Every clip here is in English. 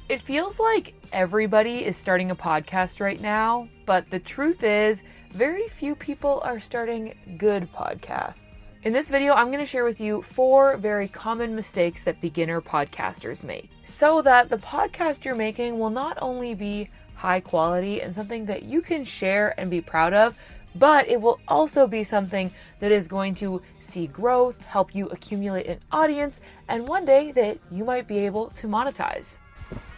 It feels like everybody is starting a podcast right now, but the truth is, very few people are starting good podcasts. In this video, I'm going to share with you 4 very common mistakes that beginner podcasters make, so that the podcast you're making will not only be high quality and something that you can share and be proud of, but it will also be something that is going to see growth, help you accumulate an audience, and one day that you might be able to monetize.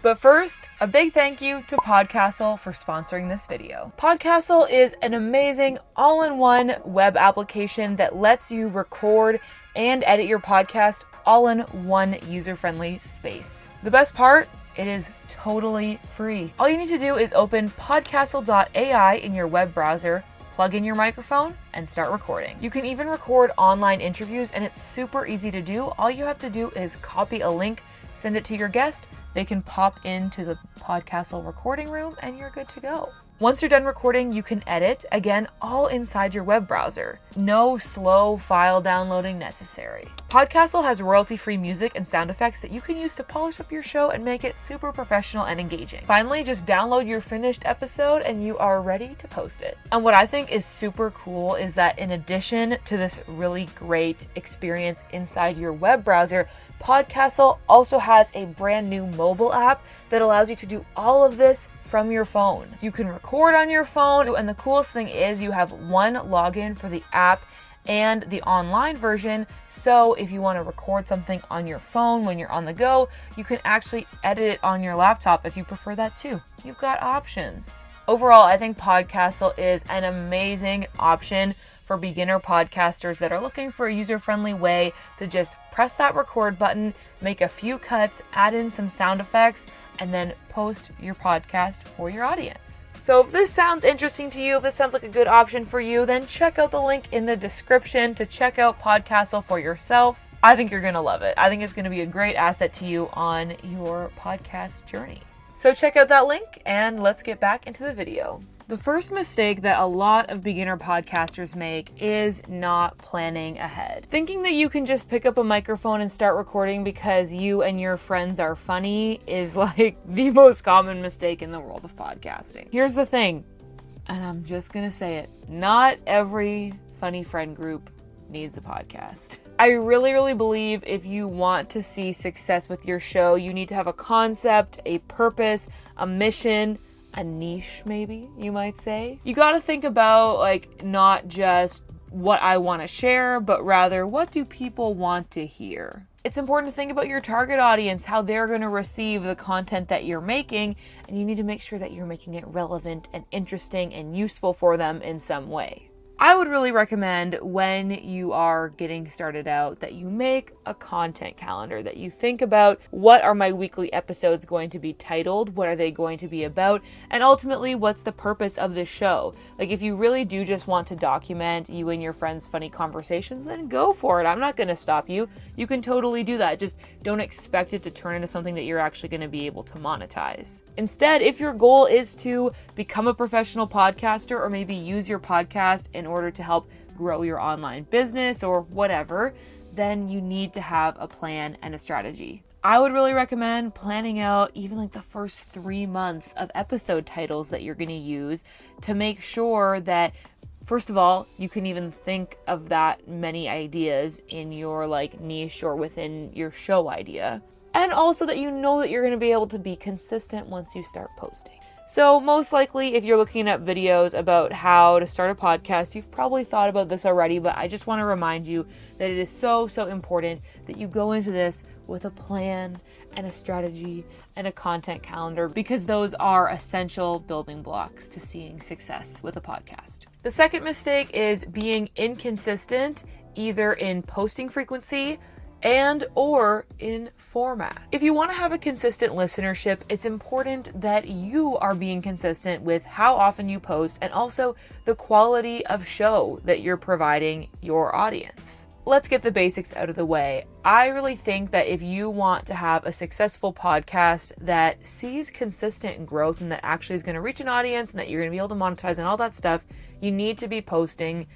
But first, a big thank you to Podcastle for sponsoring this video. Podcastle is an amazing all-in-one web application that lets you record and edit your podcast all in one user-friendly space. The best part? It is totally free. All you need to do is open podcastle.ai in your web browser, plug in your microphone, and start recording. You can even record online interviews, and it's super easy to do. All you have to do is copy a link, send it to your guest, they can pop into the Podcastle recording room, and you're good to go. Once you're done recording, you can edit, again, all inside your web browser. No slow file downloading necessary. Podcastle has royalty-free music and sound effects that you can use to polish up your show and make it super professional and engaging. Finally, just download your finished episode and you are ready to post it. And what I think is super cool is that in addition to this really great experience inside your web browser, Podcastle also has a brand new mobile app that allows you to do all of this from your phone. You can record on your phone, and the coolest thing is you have one login for the app and the online version, so if you want to record something on your phone when you're on the go, you can actually edit it on your laptop if you prefer that too. You've got options. Overall, I think Podcastle is an amazing option for beginner podcasters that are looking for a user-friendly way to just press that record button, make a few cuts, add in some sound effects, and then post your podcast for your audience. So if this sounds interesting to you, if this sounds like a good option for you, then check out the link in the description to check out Podcastle for yourself. I think you're gonna love it. I think it's gonna be a great asset to you on your podcast journey. So check out that link and let's get back into the video. The first mistake that a lot of beginner podcasters make is not planning ahead. Thinking that you can just pick up a microphone and start recording because you and your friends are funny is like the most common mistake in the world of podcasting. Here's the thing, and I'm just gonna say it, not every funny friend group needs a podcast. I really believe if you want to see success with your show, you need to have a concept, a purpose, a mission, a niche, maybe you might say. You got to think about like not just what I want to share, but rather what do people want to hear. It's important to think about your target audience, how they're going to receive the content that you're making, and you need to make sure that you're making it relevant and interesting and useful for them in some way. I would really recommend when you are getting started out that you make a content calendar, that you think about what are my weekly episodes going to be titled, what are they going to be about, and ultimately what's the purpose of this show. Like if you really do just want to document you and your friends' funny conversations, then go for it. I'm not going to stop you. You can totally do that. Just don't expect it to turn into something that you're actually going to be able to monetize. Instead, if your goal is to become a professional podcaster or maybe use your podcast in order to help grow your online business or whatever, then you need to have a plan and a strategy. I would really recommend planning out even like the first 3 months of episode titles that you're going to use to make sure that, first of all, you can even think of that many ideas in your like niche or within your show idea. And also that you know that you're going to be able to be consistent once you start posting. So most likely, if you're looking at videos about how to start a podcast, you've probably thought about this already, but I just want to remind you that it is so important that you go into this with a plan and a strategy and a content calendar, because those are essential building blocks to seeing success with a podcast. The second mistake is being inconsistent, either in posting frequency and or in format. If you want to have a consistent listenership, it's important that you are being consistent with how often you post and also the quality of show that you're providing your audience. Let's get the basics out of the way. I really think that if you want to have a successful podcast that sees consistent growth and that actually is going to reach an audience and that you're going to be able to monetize and all that stuff, you need to be posting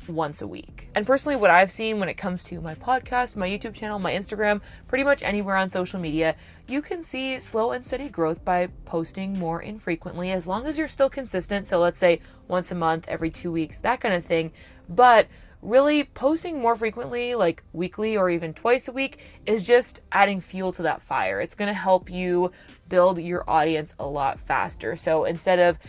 once a week. And personally, what I've seen when it comes to my podcast, my YouTube channel, my Instagram, pretty much anywhere on social media, you can see slow and steady growth by posting more infrequently, as long as you're still consistent. So let's say once a month, every 2 weeks, that kind of thing. But really posting more frequently, like weekly or even twice a week, is just adding fuel to that fire. It's going to help you build your audience a lot faster. So instead of,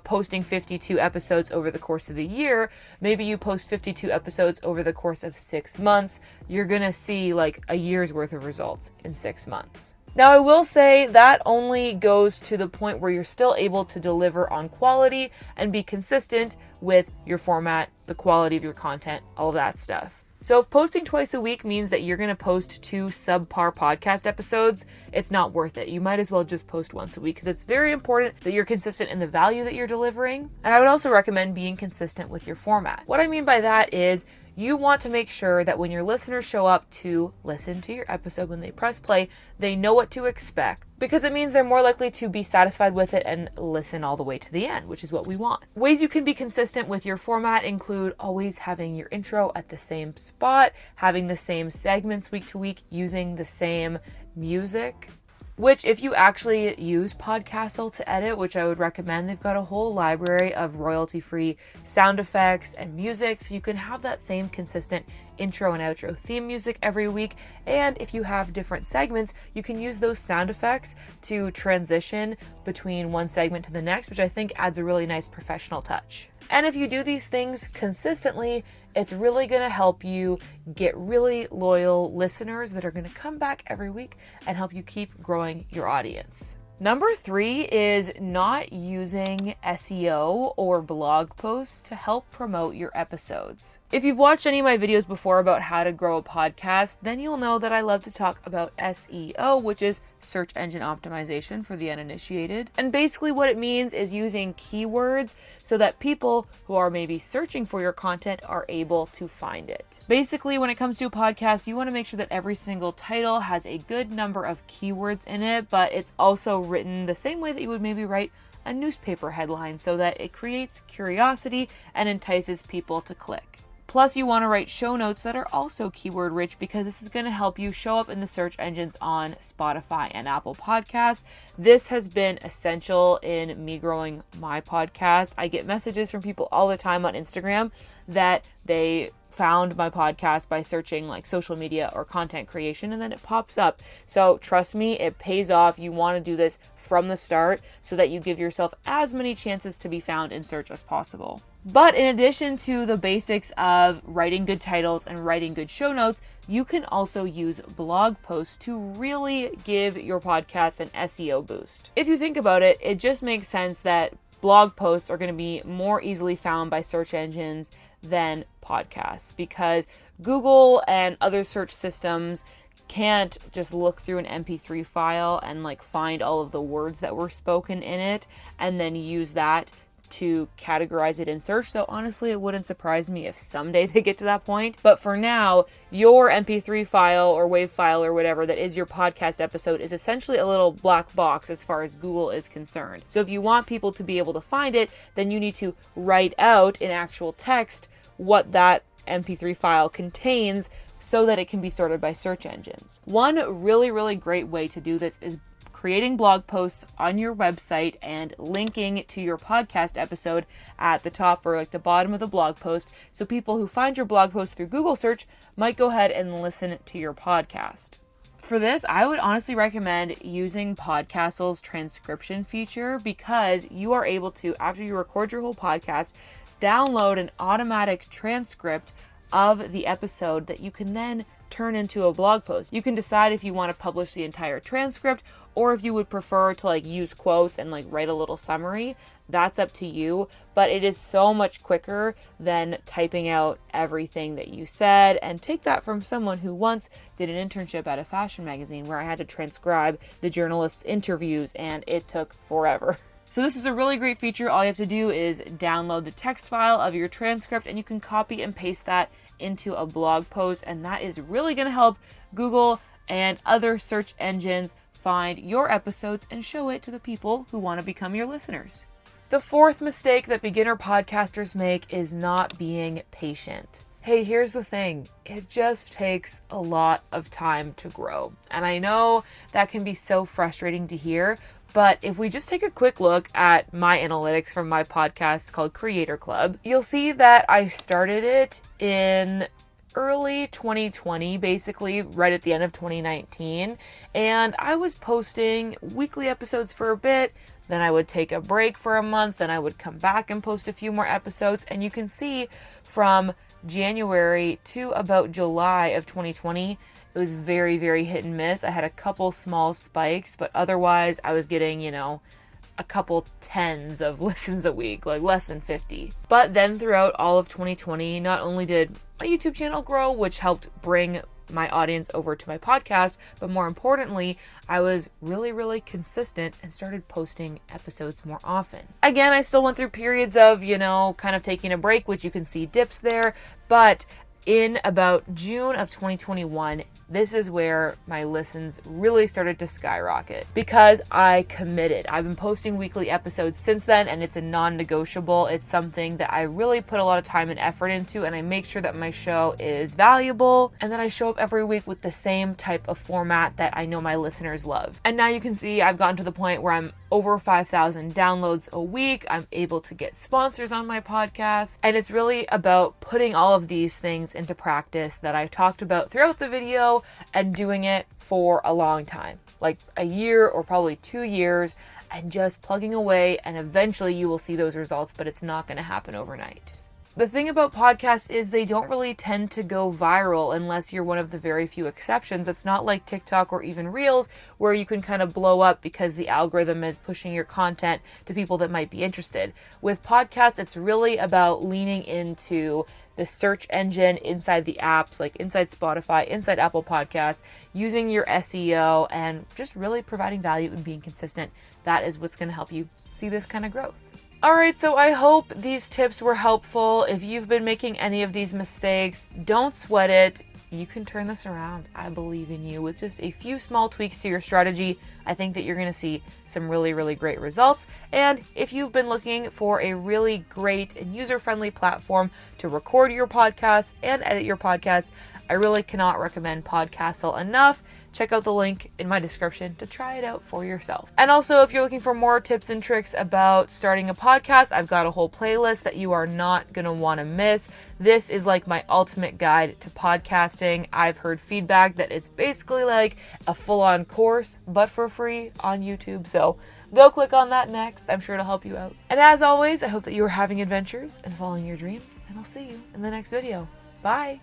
posting 52 episodes over the course of the year, maybe you post 52 episodes over the course of 6 months. You're going to see like a year's worth of results in 6 months. Now, I will say that only goes to the point where you're still able to deliver on quality and be consistent with your format, the quality of your content, all of that stuff. So if posting twice a week means that you're going to post 2 subpar podcast episodes, it's not worth it. You might as well just post once a week, because it's very important that you're consistent in the value that you're delivering. And I would also recommend being consistent with your format. What I mean by that is you want to make sure that when your listeners show up to listen to your episode, when they press play, they know what to expect, because it means they're more likely to be satisfied with it and listen all the way to the end, which is what we want. Ways you can be consistent with your format include always having your intro at the same spot, having the same segments week to week, using the same music, which if you actually use Podcastle to edit, which I would recommend, they've got a whole library of royalty-free sound effects and music, so you can have that same consistent intro and outro theme music every week. And if you have different segments, you can use those sound effects to transition between one segment to the next, which I think adds a really nice professional touch. And if you do these things consistently, it's really going to help you get really loyal listeners that are going to come back every week and help you keep growing your audience. Number 3 is not using SEO or blog posts to help promote your episodes. If you've watched any of my videos before about how to grow a podcast, then you'll know that I love to talk about SEO, which is search engine optimization for the uninitiated. And basically what it means is using keywords so that people who are maybe searching for your content are able to find it. Basically, when it comes to a podcast, you want to make sure that every single title has a good number of keywords in it, but it's also written the same way that you would maybe write a newspaper headline, so that it creates curiosity and entices people to click. Plus, you want to write show notes that are also keyword rich, because this is going to help you show up in the search engines on Spotify and Apple Podcasts. This has been essential in me growing my podcast. I get messages from people all the time on Instagram that they found my podcast by searching like social media or content creation, and then it pops up. So trust me, it pays off. You want to do this from the start so that you give yourself as many chances to be found in search as possible. But in addition to the basics of writing good titles and writing good show notes, you can also use blog posts to really give your podcast an SEO boost. If you think about it, it just makes sense that blog posts are going to be more easily found by search engines than podcasts, because Google and other search systems can't just look through an MP3 file and like find all of the words that were spoken in it and then use that to categorize it in search, though honestly it wouldn't surprise me if someday they get to that point. But for now, your MP3 file or WAV file or whatever that is your podcast episode is essentially a little black box as far as Google is concerned. So if you want people to be able to find it, then you need to write out in actual text what that MP3 file contains so that it can be sorted by search engines. One really great way to do this is creating blog posts on your website and linking to your podcast episode at the top or like the bottom of the blog post, so people who find your blog post through Google search might go ahead and listen to your podcast. For this, I would honestly recommend using Podcastle's transcription feature, because you are able to, after you record your whole podcast, download an automatic transcript of the episode that you can then turn into a blog post. You can decide if you want to publish the entire transcript or if you would prefer to like use quotes and like write a little summary. That's up to you, but it is so much quicker than typing out everything that you said. And take that from someone who once did an internship at a fashion magazine where I had to transcribe the journalists' interviews and it took forever. So this is a really great feature. All you have to do is download the text file of your transcript and you can copy and paste that into a blog post, and that is really going to help Google and other search engines find your episodes and show it to the people who want to become your listeners. The fourth mistake that beginner podcasters make is not being patient. Hey, here's the thing. It just takes a lot of time to grow. And I know that can be so frustrating to hear, but if we just take a quick look at my analytics from my podcast called Creator Club, you'll see that I started it in early 2020, basically right at the end of 2019. And I was posting weekly episodes for a bit. Then I would take a break for a month. Then I would come back and post a few more episodes. And you can see from January to about July of 2020, it was very, very hit and miss. I had a couple small spikes, but otherwise I was getting, a couple tens of listens a week, like less than 50. But then throughout all of 2020, not only did my YouTube channel grow, which helped bring my audience over to my podcast, but more importantly, I was really, really consistent and started posting episodes more often. Again, I still went through periods of, kind of taking a break, which you can see dips there, but in about June of 2021, this is where my listens really started to skyrocket because I committed. I've been posting weekly episodes since then, and it's a non-negotiable. It's something that I really put a lot of time and effort into, and I make sure that my show is valuable, and then I show up every week with the same type of format that I know my listeners love. And now you can see I've gotten to the point where I'm over 5,000 downloads a week. I'm able to get sponsors on my podcast, and it's really about putting all of these things into practice that I talked about throughout the video and doing it for a long time, like a year or probably 2 years, and just plugging away, and eventually you will see those results, but it's not going to happen overnight. The thing about podcasts is they don't really tend to go viral unless you're one of the very few exceptions. It's not like TikTok or even Reels where you can kind of blow up because the algorithm is pushing your content to people that might be interested. With podcasts, it's really about leaning into the search engine inside the apps, like inside Spotify, inside Apple Podcasts, using your SEO and just really providing value and being consistent. That is what's going to help you see this kind of growth. Alright, so I hope these tips were helpful. If you've been making any of these mistakes, don't sweat it. You can turn this around. I believe in you. With just a few small tweaks to your strategy, I think that you're going to see some really, really great results. And if you've been looking for a really great and user-friendly platform to record your podcast and edit your podcast, I really cannot recommend Podcastle enough. Check out the link in my description to try it out for yourself. And also, if you're looking for more tips and tricks about starting a podcast, I've got a whole playlist that you are not going to want to miss. This is like my ultimate guide to podcasting. I've heard feedback that it's basically like a full-on course, but for free on YouTube. So go click on that next. I'm sure it'll help you out. And as always, I hope that you are having adventures and following your dreams, and I'll see you in the next video. Bye.